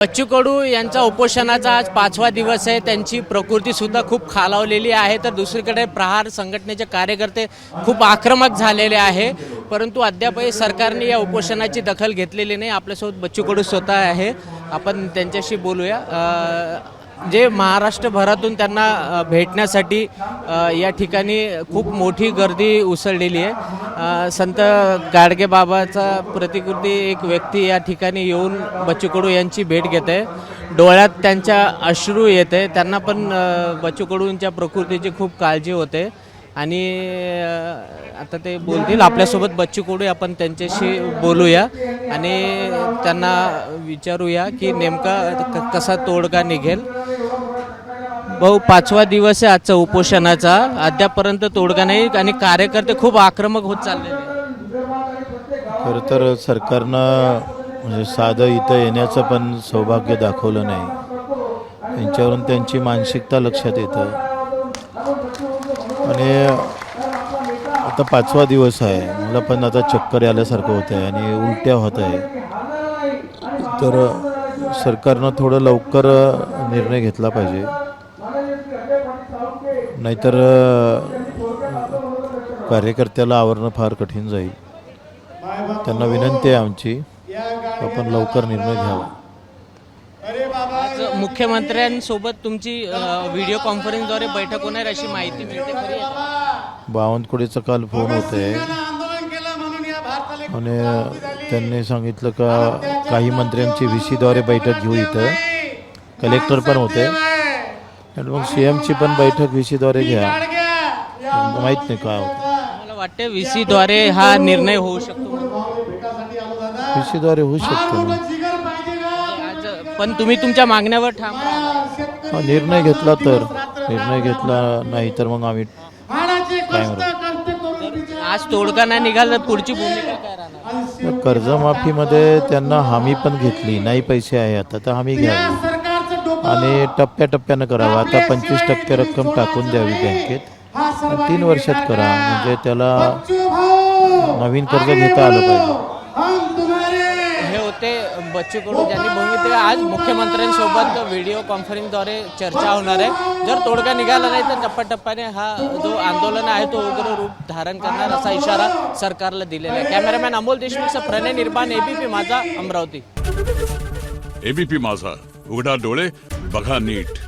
बच्चू कडू यांचा उपोषणाचा आज 5वा दिवस आहे। त्यांची प्रकृती सुद्धा खूप खालावलेली आहे। तर दुसरीकडे प्रहार संघटनेचे कार्यकर्ते खूप आक्रमक झालेले आहे, परंतु अद्यापही सरकारने या उपोषणाची दखल घेतलेली नाही। आपल्यासोबत बच्चू कडू स्वतः आहे, आपण त्यांच्याशी बोलूया। जे महाराष्ट्रभरातून त्यांना भेटण्यासाठी या ठिकाणी खूप मोठी गर्दी उसळलेली आहे। संत गाडगे बाबाचा प्रतिकृती एक व्यक्ती या ठिकाणी येऊन बच्चू कडू यांची भेट घेते। डोळ्यात त्यांच्या अश्रू येते, त्यांना पण बच्चू कडूंच्या प्रकृतीची खूप काळजी होते आणि आता ते बोलतील आपल्यासोबत बच्चू कडू, आपण त्यांच्याशी बोलूया आणि त्यांना विचारूया की नेमका कसा तोडगा निघेल। भाऊ, 5वा दिवस आहे आजचा उपोषणाचा, अद्यापर्यंत तोडगा नाही आणि कार्यकर्ते खूप आक्रमक होत चाललेले आहेत। खरं तर सरकारनं म्हणजे साधं इथं येण्याचं पण सौभाग्य दाखवलं नाही। त्यांच्यावरून त्यांची मानसिकता लक्षात येतं आणि आता 5वा दिवस आहे, मला पण आता चक्कर आल्यासारखं होतं आहे आणि उलट्या होत आहे। तर सरकारनं थोडं लवकर निर्णय घेतला पाहिजे, नाहीतर कार्यकर्त्याला आवरणं फार कठीण जाईल। त्यांना विनंती आहे आमची, आपण लवकर निर्णय घ्यावा। आज मुख्यमंत्र्यांसोबत तुमची व्हिडिओ कॉन्फरन्सद्वारे बैठक होणार अशी माहिती मिळते, खरी आहे का? बावनकुळेचा काल फोन होते आणि त्यांनी सांगितलं का काही मंत्र्यांची VC द्वारे बैठक घेऊ, इथं कलेक्टर पण होते आणि मग CMची पण बैठक VC द्वारे घ्या। माहीत नाही काय होतं, मला वाटते VC द्वारे हा निर्णय होऊ शकतो। VC द्वारे होऊ शकतो ना। आज पण तुम्ही तुमच्या मागण्यावर ठाम राहा। निर्णय घेतला तर, निर्णय घेतला नाही तर मग आम्ही काय म्हणू। आज तोडगा नाही निघाला तर पुढची भूमिका काय राहणार? कर्जमाफीमध्ये त्यांना हमी पण घेतली नाही, पैसे आहे आता तर हमी घ्यावी आणि टप्प्याटप्प्यानं करावं। आता 25% रक्कम टाकून द्यावी बँकेत, 3 वर्षात करा, म्हणजे त्याला नवीन कर्ज घेता आलं पाहिजे। हे होते बच्चू कडू, ज्यांनी भूमिका आज मुख्यमंत्र्यांसोबत व्हिडिओ कॉन्फरन्सद्वारे चर्चा होणार आहे। जर तोडगा निघाला नाही तर टप्प्याटप्प्याने हा जो आंदोलन आहे तो उग्र रूप धारण करणार असा इशारा सरकारला दिलेला आहे। कॅमेरामॅन अमोल देशमुख, प्रणय निर्बाण, ABP माझा, अमरावती। ABP माझा, उघडा डोळे बघा नीट।